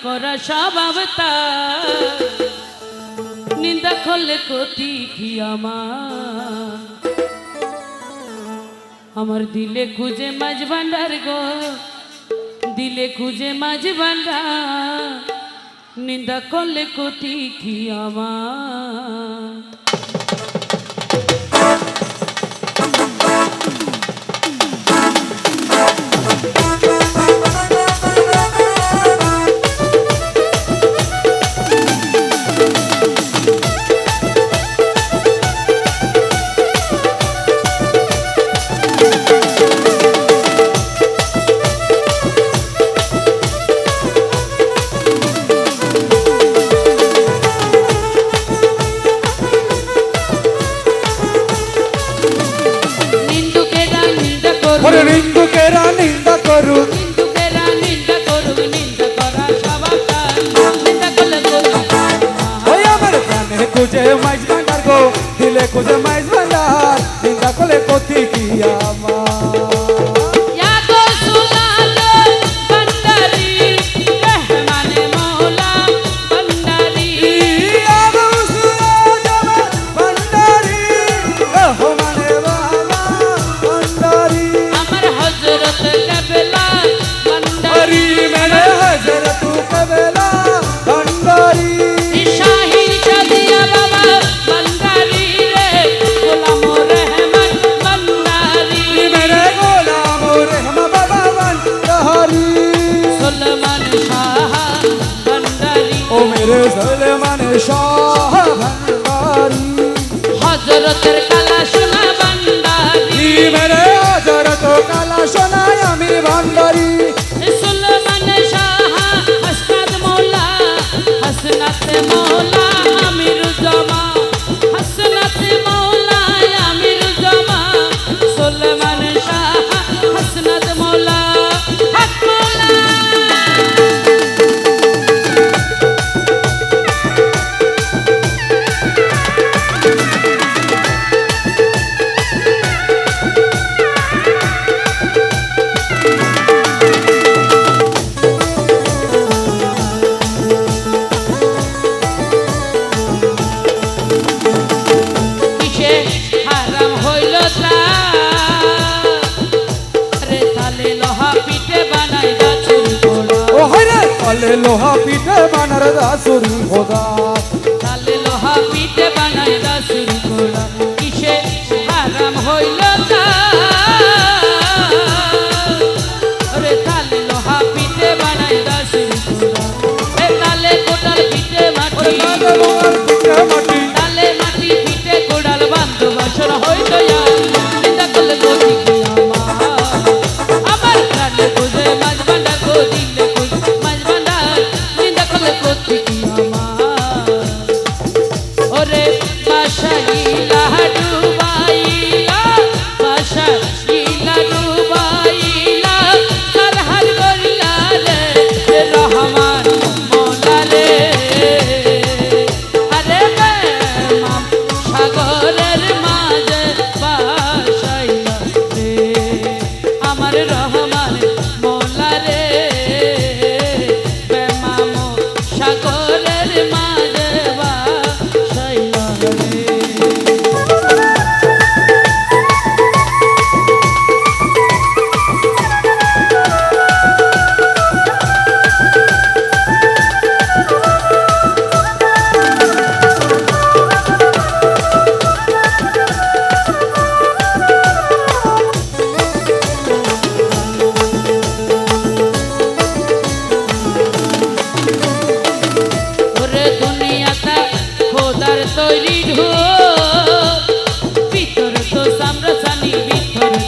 করা স্বভাব তার, নিন্দা করলে ক্ষতি কি আমার দিলে খুঁজে মাঝ ভান্ডার গো, দিলে খুঁজে মাঝ ভান্ডার, নিন্দা করলে ক্ষতি কি আমার। নিন্দুকেরা নিন্দা করুক, নিন্দুকেরা নিন্দা করুক, নিন্দা করা স্বভাব তার, নিন্দা করলে ওই আমার প্রাণে খুঁজে মাইজ ভান্ডার গো, দিলে খুঁজে মাইজ ভান্ডার, নিন্দা করলে ক্ষতি কি আমার। শাহ ভান্ডারি হযরতের কালা সোনা ভান্ডারি, মেরে হযরত কালা সোনা আমি ভান্ডারি। সুলেমান শাহ হাসনাত মৌলা, হাসনাত মৌলা আমিরুজ্জামা, হাসনাত মৌলা আমিরুজ্জামা, সুলেমান শাহ হাসনাত মৌলা হক মৌলা। লোহা পিঠে বানার দাসুর খোদা, তালে লোহা পিঠে বানাই দাসুর খোদা, কিসে হারাম হইল তা, রে তালে লোহা পিঠে বানাই দাসুর খোদা, এ তালে কোটাল পিঠে মাটি, তালে মাটি পিঠে কোড়াল বান্ধব বাসন হইল নিন্দা করলে ক্ষতি কি আমার প্রাণে খুঁজে মাঝ ভান্ডার গো, দিলে খুঁজে মাঝ ভান্ডার, নিন্দা করলে ক্ষতি কি আমার। ওরে বাসাইলা ডুবাইলা, বাসাইলা ডুবাইলা, কারহার করিলা রে রহমান মৌলা রে, আরে বেমাম সাগরের মাঝে বাসাইলা রে আমার রহমান মৌলা রে, বেমাম সাগরের মাঝে বাসাইলা রে। ওরে দুনিয়াটা খোদার তৈরি ঢোল, ভিতরে তো সামরাসানি, ভিতরে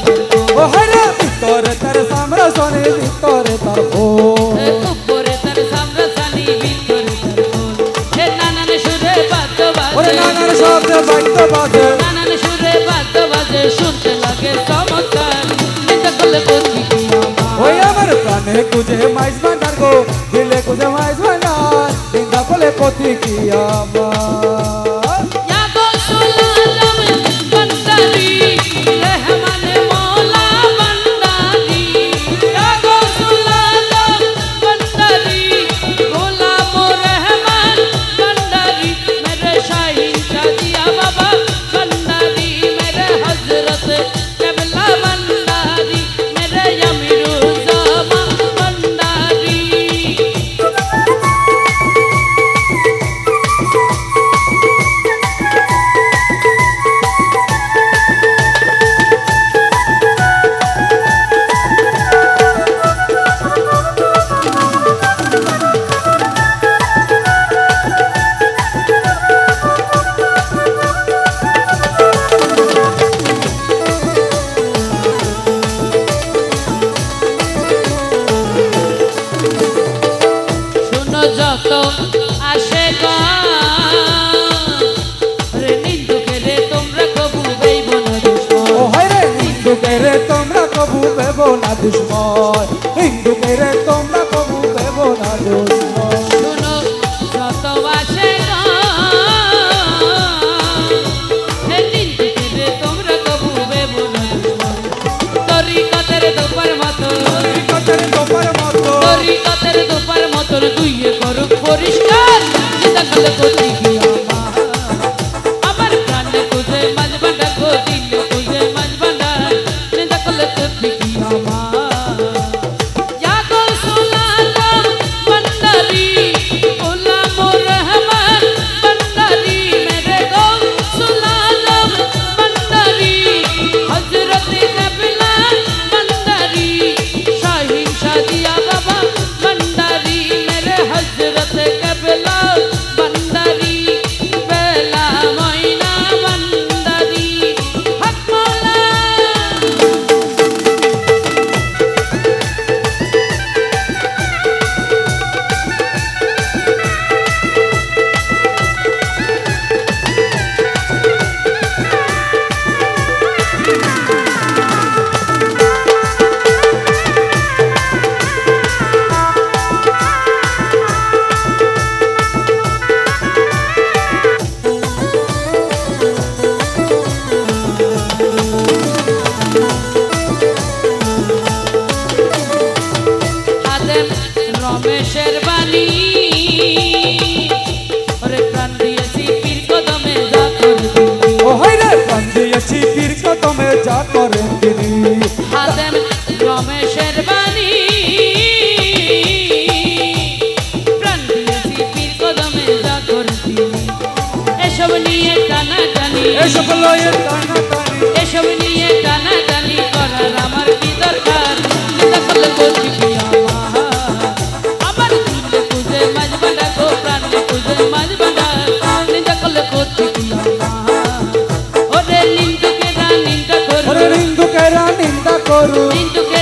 ও হরে ভিতরে তার সামরা সোনে, ভিতরে তার খোল, উপরে তার সামরাসানি, ভিতরে তার খোল, হে নানান সুরে বাদ্য ওরে বাজে, নানার শব্দে বাদ্য বাজে, নানান সুরে বাদ্য বাজে, শুনতে লাগে চমৎকার, নিন্দা করলে ক্ষতি কি আমার। ওই আমার প্রাণে খুঁজে মাইজ ভান্ডার গো, দিলে খুঁজে মাইজ ভান্ডার, নিন্দা করলে ক্ষতি কি আমার। ইয়া গৌসুল আজম ভান্ডারি, রহমান মৌলা ভান্ডারি, ইয়া গৌসুল আজম ভান্ডারি, যত আসে গান রে নিন্দুকে রে তোমরা কবু বেইব না দুশ্মন ও হায় রে হিন্দুকে রে তোমরা কবু ভেব না দুশ্মন হিন্দুকে রে তোমরা কবু ভেব না দুশ্মন শোনো যত আসে গান হে নিন্দুকে রে তোমরা কবু বেইব না দুশ্মন তরিকতের দোপার মতো কতের গোপার মতো তরিকতের দোপার মতো দুইয়ে করুক পরিষ্কার যেটা কলে করতে কি আমার প্রাণে খুঁজে মাঝ ভান্ডার গো দিলে খুঁজে মাঝ ভান্ডার যেটা কলে করতে কি আমার জাগো সুলালাম বন্দারি গোলামুর রহমান বন্দারি মেরে গো সুলালাম বন্দারি হযরত কাবিলা বন্দারি শাহিন শাদিয়া বাবা বন্দারি মেরে হযরত কাবিলা বন্দারি বেলা ময়না বন্দারি হক মৌলা হাদেম রমেশের বাণী ওরে প্রাণ দিয়েছি পীর কদমে যা করে দিলি ও হায় রে প্রাণ দিয়েছি পীর কদমে যা করেন তিনি হাদেম রমেশের বাণী প্রাণ দিয়েছি পীর কদমে যা করে দিলি এসব নিয়ে টানাটানি এসব লয়ে টানা টানি এসব নিয়ে টানাটানি করার আমার কি দরকার চিন্তা করলে করছি কি আমার দিলে খুঁজে মাঝ বাঁধা গো প্রাণে খুঁজে মাঝ বাঁধা চিন্তা করলে করছি কি ওরে নিন্দুকে রা নিন্দা করু ওরে হিন্দুকে রা নিন্দা করু নিন্দুকে